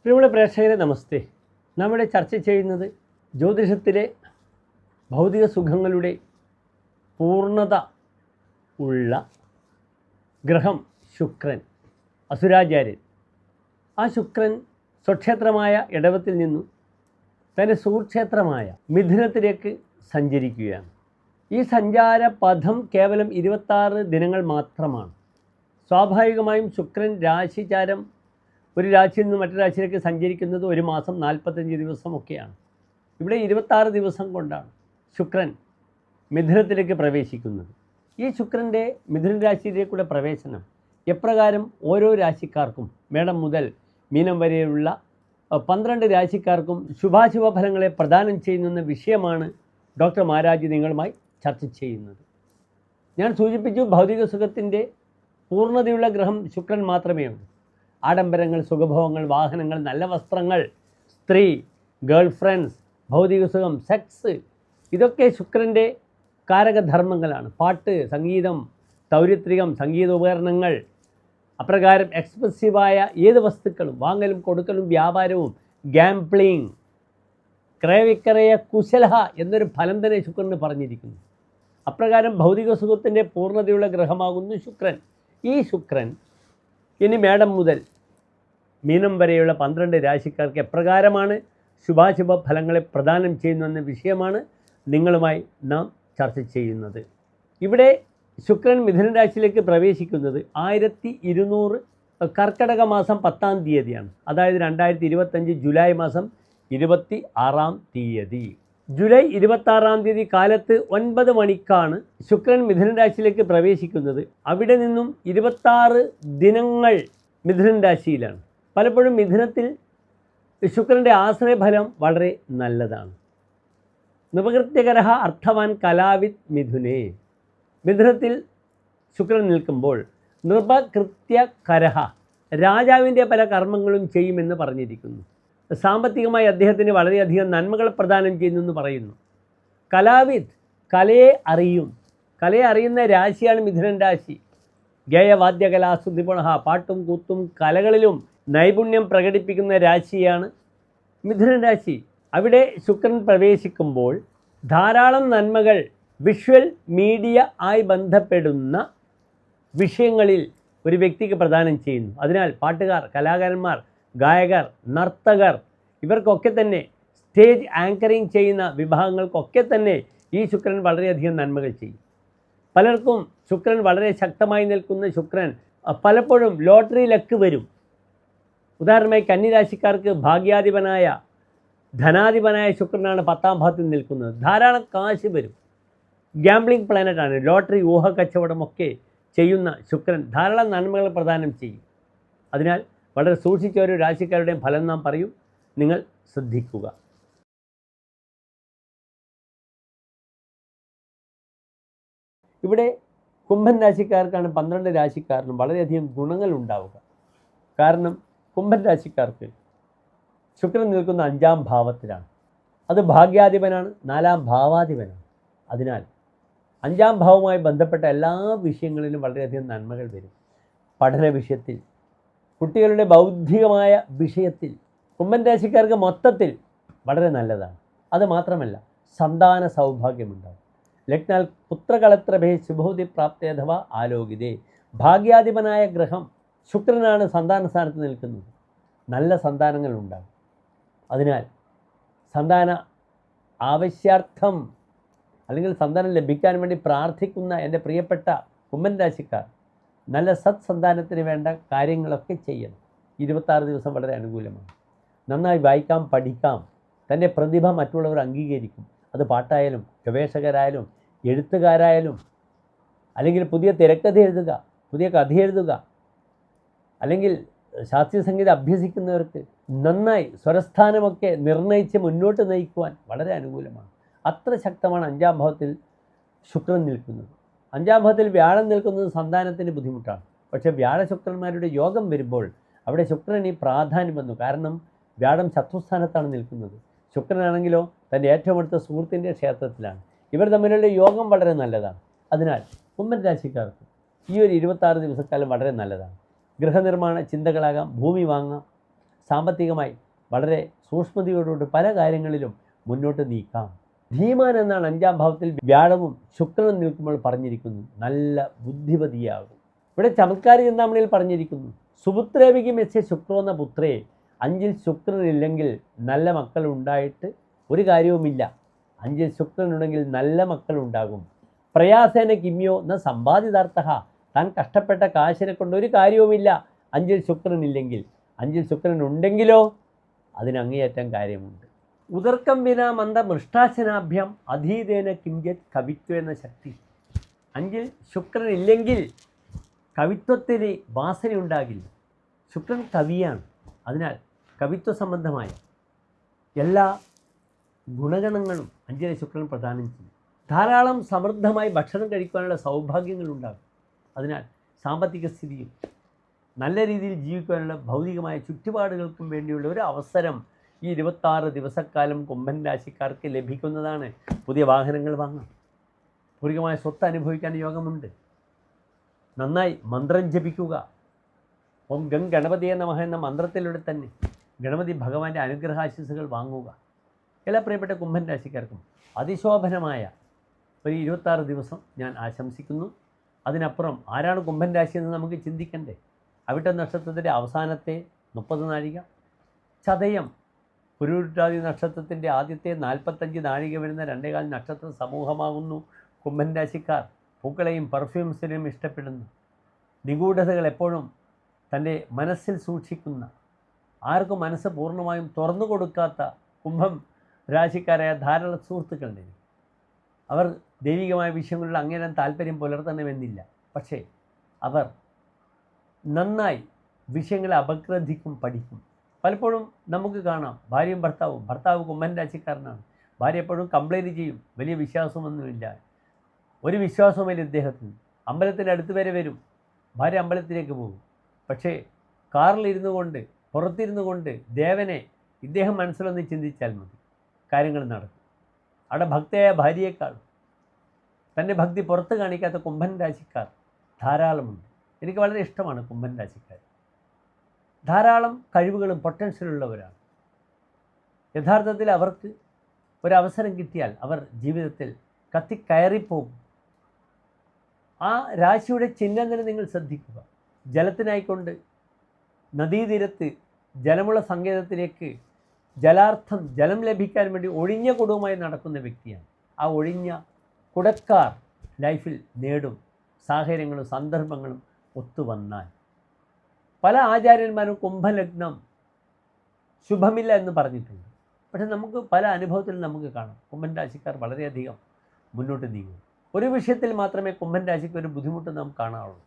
പ്രിയമുള്ള പ്രേക്ഷകരെ നമസ്തേ. നാം ഇവിടെ ചർച്ച ചെയ്യുന്നത് ജ്യോതിഷത്തിലെ ഭൗതിക സുഖങ്ങളുടെ പൂർണ്ണത ഉള്ള ഗ്രഹം ശുക്രൻ, അസുരാചാര്യൻ. ആ ശുക്രൻ സ്വക്ഷേത്രമായ ഇടവത്തിൽ നിന്നും തൻ്റെ സുഹൃക്ഷേത്രമായ മിഥുനത്തിലേക്ക് സഞ്ചരിക്കുകയാണ്. ഈ സഞ്ചാര പഥം കേവലം 26 ദിനങ്ങൾ മാത്രമാണ്. സ്വാഭാവികമായും ശുക്രൻ രാശിചാരം ഒരു രാശിയിൽ നിന്ന് മറ്റു രാശിയിലേക്ക് സഞ്ചരിക്കുന്നത് 1 മാസം 45 ദിവസമൊക്കെയാണ്. ഇവിടെ 26 ദിവസം കൊണ്ടാണ് ശുക്രൻ മിഥുനത്തിലേക്ക് പ്രവേശിക്കുന്നത്. ഈ ശുക്രൻ്റെ മിഥുന രാശിയിലേക്കുള്ള പ്രവേശനം എപ്രകാരം ഓരോ രാശിക്കാർക്കും മേടം മുതൽ മീനം വരെയുള്ള 12 രാശിക്കാർക്കും ശുഭാശുഭ ഫലങ്ങളെ പ്രദാനം ചെയ്യുന്ന വിഷയമാണ് ഡോക്ടർ മഹാരാജ് നിങ്ങളുമായി ചർച്ച ചെയ്യുന്നത്. ഞാൻ സൂചിപ്പിച്ചു, ഭൗതിക സുഖത്തിൻ്റെ പൂർണ്ണതയുള്ള ഗ്രഹം ശുക്രൻ മാത്രമേ ഉള്ളൂ. ആഡംബരങ്ങൾ, സുഖഭോഗങ്ങൾ, വാഹനങ്ങൾ, നല്ല വസ്ത്രങ്ങൾ, സ്ത്രീ, ഗേൾ ഫ്രണ്ട്സ്, ഭൗതിക സുഖം, സെക്സ്, ഇതൊക്കെ ശുക്രൻ്റെ കാരകധർമ്മങ്ങളാണ്. പാട്ട്, സംഗീതം, തൗരിത്രികം, സംഗീത ഉപകരണങ്ങൾ, അപ്രകാരം എക്സ്പ്രസീവായ ഏത് വസ്തുക്കളും, വാങ്ങലും കൊടുക്കലും വ്യാപാരവും, ഗാംബ്ലിംഗ്, ക്രയവിക്രയ കുശലഹ എന്നൊരു ഫലം തന്നെ ശുക്രന് പറഞ്ഞിരിക്കുന്നു. അപ്രകാരം ഭൗതിക സുഖത്തിൻ്റെ പൂർണ്ണതയുള്ള ഗ്രഹമാകുന്നു ശുക്രൻ. ഈ ശുക്രൻ ഇനി മേടം മുതൽ മീനം വരെയുള്ള 12 രാശിക്കാർക്ക് എപ്രകാരമാണ് ശുഭാശുഭ ഫലങ്ങളെ പ്രദാനം ചെയ്യുന്നതെന്ന വിഷയമാണ് നിങ്ങളുമായി നാം ചർച്ച ചെയ്യുന്നത്. ഇവിടെ ശുക്രൻ മിഥുന രാശിയിലേക്ക് പ്രവേശിക്കുന്നത് 1200 കർക്കടക മാസം 10-ാം തീയതിയാണ്. അതായത് 2025 ജൂലൈ മാസം 26-ാം തീയതി. ജൂലൈ 26-ാം തീയതി കാലത്ത് 9 മണിക്കാണ് ശുക്രൻ മിഥുന രാശിയിലേക്ക് പ്രവേശിക്കുന്നത്. അവിടെ നിന്നും 26 ദിനങ്ങൾ മിഥുന രാശിയിലാണ്. പലപ്പോഴും മിഥുനത്തിൽ ശുക്രൻ്റെ ആശ്രയഫലം വളരെ നല്ലതാണ്. നൃപകൃത്യകരഃ അർത്ഥവാൻ കലാവിത് മിഥുനേ. മിഥുനത്തിൽ ശുക്രൻ നിൽക്കുമ്പോൾ നൃപകൃത്യകരഃ, രാജാവിൻ്റെ പല കർമ്മങ്ങളും ചെയ്യുമെന്ന് പറഞ്ഞിരിക്കുന്നു. സാമ്പത്തികമായി അദ്ദേഹത്തിന് വളരെയധികം നന്മകൾ പ്രദാനം ചെയ്യുന്നെന്ന് പറയുന്നു. കലാവിത്, കലയെ അറിയും. കലയെ അറിയുന്ന രാശിയാണ് മിഥുനൻ രാശി. ഗേയവാദ്യകലാസു നിപുണഃ, പാട്ടും കൂത്തും കലകളിലും നൈപുണ്യം പ്രകടിപ്പിക്കുന്ന രാശിയാണ് മിഥുനൻ രാശി. അവിടെ ശുക്രൻ പ്രവേശിക്കുമ്പോൾ ധാരാളം നന്മകൾ വിഷ്വൽ മീഡിയ ആയി ബന്ധപ്പെടുന്ന വിഷയങ്ങളിൽ ഒരു വ്യക്തിക്ക് പ്രദാനം ചെയ്യുന്നു. അതിനാൽ പാട്ടുകാർ, കലാകാരന്മാർ, ഗായകർ, നർത്തകർ, ഇവർക്കൊക്കെ തന്നെ സ്റ്റേജ് ആങ്കറിങ് ചെയ്യുന്ന വിഭാഗങ്ങൾക്കൊക്കെ തന്നെ ഈ ശുക്രൻ വളരെയധികം നന്മകൾ ചെയ്യും. പലർക്കും ശുക്രൻ വളരെ ശക്തമായി നിൽക്കുന്ന ശുക്രൻ പലപ്പോഴും ലോട്ടറി ലക്ക് വരും. ഉദാഹരണമായി കന്നിരാശിക്കാർക്ക് ഭാഗ്യാധിപനായ, ധനാധിപനായ ശുക്രനാണ് 10-ാം ഭാവത്തിൽ നിൽക്കുന്നത്. ധാരാളം കാശ് വരും. ഗാംബ്ലിംഗ് പ്ലാനറ്റാണ്. ലോട്ടറി, ഊഹക്കച്ചവടമൊക്കെ ചെയ്യുന്ന ശുക്രൻ ധാരാളം നന്മകൾ പ്രദാനം ചെയ്യും. അതിനാൽ വളരെ സൂക്ഷിച്ച ഒരു രാശിക്കാരുടെയും ഫലം നാം പറയും, നിങ്ങൾ ശ്രദ്ധിക്കുക. ഇവിടെ കുംഭൻ രാശിക്കാർക്കാണ് 12 രാശിക്കാരനും വളരെയധികം ഗുണങ്ങൾ ഉണ്ടാവുക. കാരണം കുംഭൻ രാശിക്കാർക്ക് ശുക്രൻ നിൽക്കുന്ന 5-ാം ഭാവത്തിലാണ്. അത് ഭാഗ്യാധിപനാണ്, 4-ാം ഭാവാധിപനാണ്. അതിനാൽ 5-ാം ഭാവവുമായി ബന്ധപ്പെട്ട എല്ലാ വിഷയങ്ങളിലും വളരെയധികം നന്മകൾ വരും. പഠന വിഷയത്തിൽ, കുട്ടികളുടെ ബൗദ്ധികമായ വിഷയത്തിൽ കുംഭൻ രാശിക്കാർക്ക് മൊത്തത്തിൽ വളരെ നല്ലതാണ്. അതുമാത്രമല്ല, സന്താന സൗഭാഗ്യമുണ്ടാകും. ലഗ്നാൽ പുത്രകളത്രഭേ ശുഭോതി പ്രാപ്തേ അഥവാ ആലോകിതേ. ഭാഗ്യാധിപനായ ഗ്രഹം ശുക്രനാണ് സന്താന സ്ഥാനത്ത് നിൽക്കുന്നത്. നല്ല സന്താനങ്ങൾ ഉണ്ടാകും. അതിനാൽ സന്താന ആവശ്യാർത്ഥം അല്ലെങ്കിൽ സന്താനം ലഭിക്കാൻ വേണ്ടി പ്രാർത്ഥിക്കുന്ന എൻ്റെ പ്രിയപ്പെട്ട കുംഭൻ രാശിക്കാർ നല്ല സത്സന്താനത്തിന് വേണ്ട കാര്യങ്ങളൊക്കെ ചെയ്യണം. 26 ദിവസം വളരെ അനുകൂലമാണ്. നന്നായി വായിക്കാം, പഠിക്കാം. തൻ്റെ പ്രതിഭ മറ്റുള്ളവർ അംഗീകരിക്കും. അത് പാട്ടായാലും, ഗവേഷകരായാലും, എഴുത്തുകാരായാലും, അല്ലെങ്കിൽ പുതിയ തിരക്കഥ എഴുതുക, പുതിയ കഥ എഴുതുക, അല്ലെങ്കിൽ ശാസ്ത്രീയ സംഗീതം അഭ്യസിക്കുന്നവർക്ക് നന്നായി സ്വരസ്ഥാനമൊക്കെ നിർണയിച്ച് മുന്നോട്ട് നയിക്കുവാൻ വളരെ അനുകൂലമാണ്. അത്ര ശക്തമാണ് 5-ാം ഭാവത്തിൽ ശുക്രൻ നിൽക്കുന്നത്. 5-ാം ഭാവത്തിൽ വ്യാഴം നിൽക്കുന്നത് സന്താനത്തിന് ബുദ്ധിമുട്ടാണ്. പക്ഷേ വ്യാഴശുക്രന്മാരുടെ യോഗം വരുമ്പോൾ അവിടെ ശുക്രന് പ്രാധാന്യം വന്നു. കാരണം വ്യാഴം ശത്രുസ്ഥാനത്താണ് നിൽക്കുന്നത്. ശുക്രനാണെങ്കിലോ തൻ്റെ ഏറ്റവും അടുത്ത സുഹൃത്തിൻ്റെ ക്ഷേത്രത്തിലാണ്. ഇവർ തമ്മിലുള്ള യോഗം വളരെ നല്ലതാണ്. അതിനാൽ കുംഭൻ രാശിക്കാർക്ക് ഈ ഒരു 26 ദിവസക്കാലം വളരെ നല്ലതാണ്. ഗൃഹനിർമ്മാണ ചിന്തകളാകാം, ഭൂമി വാങ്ങാം, സാമ്പത്തികമായി വളരെ സൂക്ഷ്മതയോടുകൂടി പല കാര്യങ്ങളിലും മുന്നോട്ട് നീക്കാം. ധീമാൻ എന്നാണ് 5-ാം ഭാവത്തിൽ വ്യാഴവും ശുക്രനും നിൽക്കുമ്പോൾ പറഞ്ഞിരിക്കുന്നു. നല്ല ബുദ്ധിപതിയാകും. ഇവിടെ ചമത്കാരി ചിന്താമണിയിൽ പറഞ്ഞിരിക്കുന്നു, സുപുത്രേവിക്കും യസ്യ ശുക്രോന്ന പുത്രേ. 5-ൽ ശുക്രനില്ലെങ്കിൽ നല്ല മക്കൾ ഉണ്ടായിട്ട് ഒരു കാര്യവുമില്ല. 5-ൽ ശുക്രനുണ്ടെങ്കിൽ നല്ല മക്കൾ ഉണ്ടാകും. പ്രയാസേന കിമ്യോ ന സമ്പാദിതാർത്ഥ. താൻ കഷ്ടപ്പെട്ട കാശിനെ കൊണ്ട് ഒരു കാര്യവുമില്ല 5-ൽ ശുക്രനില്ലെങ്കിൽ. 5-ൽ ശുക്രൻ ഉണ്ടെങ്കിലോ അതിന് അങ്ങേയറ്റം കാര്യമുണ്ട്. ഉദർക്കം വിന മന്ദ മൃഷ്ടാശനാഭ്യം അധീതേന കിഞ്ചിത് കവിത്വേന ശക്തി. 5-ൽ ശുക്രൻ ഇല്ലെങ്കിൽ കവിത്വത്തിന് വാസനയുണ്ടാകില്ല. ശുക്രൻ കവിയാണ്. അതിനാൽ കവിത്വ സംബന്ധമായ എല്ലാ ഗുണഗണങ്ങളും 5-ലെ ശുക്രൻ പ്രദാനം ചെയ്യും. ധാരാളം സമൃദ്ധമായി ഭക്ഷണം കഴിക്കാനുള്ള സൗഭാഗ്യങ്ങളുണ്ടാകും. അതിനാൽ സാമ്പത്തിക സ്ഥിതിയും നല്ല രീതിയിൽ ജീവിക്കാനുള്ള ഭൗതികമായ ചുറ്റുപാടുകൾക്കും വേണ്ടിയുള്ള ഒരു അവസരം ഈ 26 ദിവസക്കാലം കുംഭൻ രാശിക്കാർക്ക് ലഭിക്കുന്നതാണ്. പുതിയ വാഹനങ്ങൾ വാങ്ങാം, പൂർവികമായ സ്വത്ത് അനുഭവിക്കാൻ യോഗമുണ്ട്. നന്നായി മന്ത്രം ജപിക്കുക. ഓം ഗം ഗണപതിയെ നമഃ എന്ന മന്ത്രത്തിലൂടെ തന്നെ ഗണപതി ഭഗവാന്റെ അനുഗ്രഹാശിസുകൾ വാങ്ങുക. എല്ലാ പ്രിയപ്പെട്ട കുംഭൻ രാശിക്കാർക്കും അതിശോഭനമായ ഒരു 26 ദിവസം ഞാൻ ആശംസിക്കുന്നു. അതിനപ്പുറം ആരാണ് കുംഭൻ രാശി എന്ന് നമുക്ക് ചിന്തിക്കണ്ടേ. അവിട്ട നക്ഷത്രത്തിൻ്റെ അവസാനത്തെ 30 നാഴിക, ചതയം പുരുരുട്ടാതി നക്ഷത്രത്തിൻ്റെ ആദ്യത്തെ 45 നാഴിക വരുന്ന 2.25 നക്ഷത്ര സമൂഹമാകുന്നു കുംഭൻ രാശിക്കാർ. പൂക്കളെയും പെർഫ്യൂംസിനെയും ഇഷ്ടപ്പെടുന്നു. നിഗൂഢതകൾ എപ്പോഴും തൻ്റെ മനസ്സിൽ സൂക്ഷിക്കുന്ന, ആർക്കും മനസ്സ് പൂർണ്ണമായും തുറന്നു കൊടുക്കാത്ത കുംഭം രാശിക്കാരായ ധാരാളം സുഹൃത്തുക്കളുണ്ട്. അവർ ദൈവികമായ വിഷയങ്ങളിൽ അങ്ങനെ താല്പര്യം പുലർത്തണമെന്നില്ല. പക്ഷേ അവർ നന്നായി വിഷയങ്ങളെ അപഗ്രഥിക്കും, പഠിക്കും. പലപ്പോഴും നമുക്ക് കാണാം ഭാര്യയും ഭർത്താവ് കുംഭൻ രാശിക്കാരനാണ്. ഭാര്യ എപ്പോഴും കംപ്ലൈൻറ്റ് ചെയ്യും, വലിയ വിശ്വാസമൊന്നുമില്ല, ഒരു വിശ്വാസവുമില്ല ഇദ്ദേഹത്തിന്. അമ്പലത്തിൻ്റെ അടുത്ത് വരെ വരും, ഭാര്യ അമ്പലത്തിലേക്ക് പോകും. പക്ഷേ കാറിലിരുന്നു കൊണ്ട്, പുറത്തിരുന്നു കൊണ്ട് ദേവനെ ഇദ്ദേഹം മനസ്സിലൊന്ന് ചിന്തിച്ചാൽ മതി, കാര്യങ്ങൾ നടക്കും. അവിടെ ഭക്തയായ ഭാര്യയേക്കാൾ തൻ്റെ ഭക്തി പുറത്ത് കാണിക്കാത്ത കുംഭൻ രാശിക്കാർ ധാരാളമുണ്ട്. എനിക്ക് വളരെ ഇഷ്ടമാണ് കുംഭൻ രാശിക്കാർ. ധാരാളം കഴിവുകളും പൊട്ടൻഷ്യലുള്ളവരാണ്. യഥാർത്ഥത്തിൽ അവർക്ക് ഒരവസരം കിട്ടിയാൽ അവർ ജീവിതത്തിൽ കത്തിക്കയറിപ്പോകും. ആ രാശിയുടെ ചിഹ്നം തന്നെ നിങ്ങൾ ശ്രദ്ധിക്കുക. ജലത്തിനായിക്കൊണ്ട് നദീതീരത്ത് ജലമുള്ള സങ്കേതത്തിലേക്ക് ജലം ലഭിക്കാൻ വേണ്ടി ഒഴിഞ്ഞ കുടവുമായി നടക്കുന്ന വ്യക്തിയാണ്. ആ ഒഴിഞ്ഞ കുടക്കാർ ലൈഫിൽ നേടും, സാഹചര്യങ്ങളും സന്ദർഭങ്ങളും ഒത്തുവന്നാൽ. പല ആചാര്യന്മാരും കുംഭലഗ്നം ശുഭമില്ല എന്ന് പറഞ്ഞിട്ടുണ്ട്. പക്ഷെ നമുക്ക് പല അനുഭവത്തിൽ നമുക്ക് കാണാം കുംഭൻ രാശിക്കാർ വളരെയധികം മുന്നോട്ട് നീങ്ങും. ഒരു വിഷയത്തിൽ മാത്രമേ കുംഭൻ രാശിക്ക് ഒരു ബുദ്ധിമുട്ട് നാം കാണാറുള്ളൂ.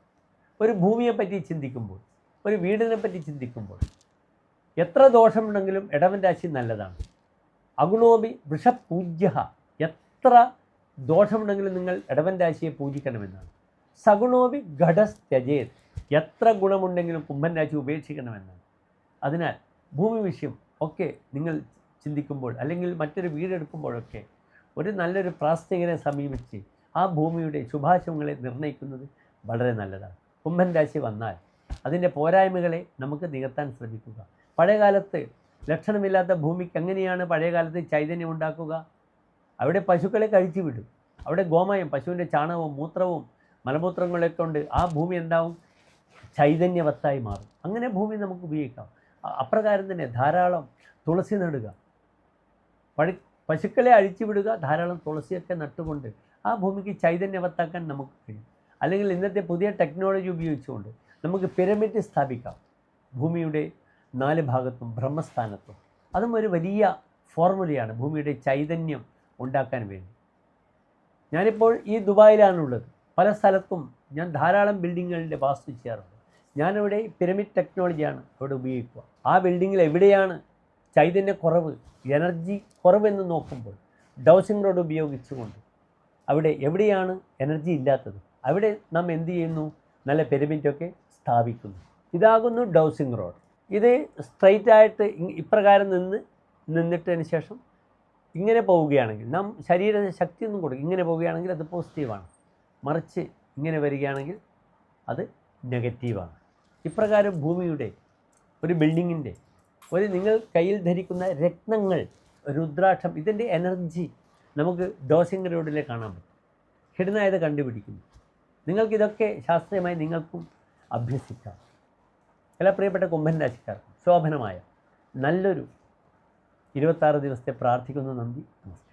ഒരു ഭൂമിയെപ്പറ്റി ചിന്തിക്കുമ്പോൾ, ഒരു വീടിനെ പറ്റി ചിന്തിക്കുമ്പോൾ, എത്ര ദോഷമുണ്ടെങ്കിലും ഇടവൻ രാശി നല്ലതാണ്. അഗുണോപി വൃഷപൂജ്യ. എത്ര ദോഷമുണ്ടെങ്കിലും നിങ്ങൾ ഇടവൻ രാശിയെ പൂജിക്കണമെന്നാണ്. സഗുണോപി ഘടസ്ത്യജേത്. എത്ര ഗുണമുണ്ടെങ്കിലും കുംഭൻ രാശി ഉപേക്ഷിക്കണമെന്നാണ്. അതിനാൽ ഭൂമി വിഷയം ഒക്കെ നിങ്ങൾ ചിന്തിക്കുമ്പോൾ, അല്ലെങ്കിൽ മറ്റൊരു വീടെടുക്കുമ്പോഴൊക്കെ ഒരു നല്ലൊരു പ്രാസ്തികനെ സമീപിച്ച് ആ ഭൂമിയുടെ ശുഭാശുഭങ്ങളെ നിർണ്ണയിക്കുന്നത് വളരെ നല്ലതാണ്. കുംഭൻ രാശി വന്നാൽ അതിൻ്റെ പോരായ്മകളെ നമുക്ക് നികത്താൻ ശ്രമിക്കുക. പഴയകാലത്ത് ലക്ഷണമില്ലാത്ത ഭൂമിക്ക് എങ്ങനെയാണ് പഴയകാലത്ത് ചൈതന്യം ഉണ്ടാക്കുക? അവിടെ പശുക്കളെ കഴിച്ചു വിടും. അവിടെ ഗോമയം, പശുവിൻ്റെ ചാണകവും മൂത്രവും മലമൂത്രങ്ങളൊക്കെ കൊണ്ട് ആ ഭൂമി എന്താവും? ചൈതന്യവത്തായി മാറും. അങ്ങനെ ഭൂമി നമുക്ക് ഉപയോഗിക്കാം. അപ്രകാരം തന്നെ ധാരാളം തുളസി നടുക, പശുക്കളെ അഴിച്ചു വിടുക, ധാരാളം തുളസിയൊക്കെ നട്ടുകൊണ്ട് ആ ഭൂമിക്ക് ചൈതന്യവത്താക്കാൻ നമുക്ക് കഴിയും. അല്ലെങ്കിൽ ഇന്നത്തെ പുതിയ ടെക്നോളജി ഉപയോഗിച്ചുകൊണ്ട് നമുക്ക് പിരമിഡ് സ്ഥാപിക്കാം ഭൂമിയുടെ 4 ഭാഗത്തും ബ്രഹ്മസ്ഥാനത്തും. അതും ഒരു വലിയ ഫോർമുലയാണ് ഭൂമിയുടെ ചൈതന്യം ഉണ്ടാക്കാൻ വേണ്ടി. ഞാനിപ്പോൾ ഈ ദുബായിലാണുള്ളത്. പല സ്ഥലത്തും ഞാൻ ധാരാളം ബിൽഡിങ്ങുകളുടെ വാസ്തു ചെയ്യാറുണ്ട്. ഞാനിവിടെ പിരമിഡ് ടെക്നോളജിയാണ് അവിടെ ഉപയോഗിക്കുക. ആ ബിൽഡിങ്ങിൽ എവിടെയാണ് ചൈതന്യക്കുറവ്, എനർജി കുറവെന്ന് നോക്കുമ്പോൾ ഡൗസിംഗ് റോഡ് ഉപയോഗിച്ചുകൊണ്ട് അവിടെ എവിടെയാണ് എനർജി ഇല്ലാത്തത് അവിടെ നാം എന്ത് ചെയ്യുന്നു? നല്ല പിരമിഡൊക്കെ സ്ഥാപിക്കുന്നു. ഇതാകുന്നു ഡൗസിംഗ് റോഡ്. ഇത് സ്ട്രൈറ്റായിട്ട് ഇപ്രകാരം നിന്നിട്ടതിന് ശേഷം ഇങ്ങനെ പോവുകയാണെങ്കിൽ നാം ശരീര ശക്തിയൊന്നും കൊടുക്കും. ഇങ്ങനെ പോവുകയാണെങ്കിൽ അത് പോസിറ്റീവാണ്. മറിച്ച് ഇങ്ങനെ വരികയാണെങ്കിൽ അത് നെഗറ്റീവാണ്. ഇപ്രകാരം ഭൂമിയുടെ ഒരു ബിൽഡിങ്ങിൻ്റെ നിങ്ങൾ കയ്യിൽ ധരിക്കുന്ന രത്നങ്ങൾ, രുദ്രാക്ഷം, ഇതിൻ്റെ എനർജി നമുക്ക് ഡോസിംഗ് റോഡിലെ കാണാൻ പറ്റും. ഹിഡനായത് കണ്ടുപിടിക്കുന്നു. നിങ്ങൾക്കിതൊക്കെ ശാസ്ത്രീയമായി നിങ്ങൾക്കും അഭ്യസിക്കാം. എല്ലാ പ്രിയപ്പെട്ട കുംഭൻ രാശിക്കാർക്കും ശോഭനമായ നല്ലൊരു 26 ദിവസത്തെ പ്രാർത്ഥിക്കുന്നു. നന്ദി, നമസ്കാരം.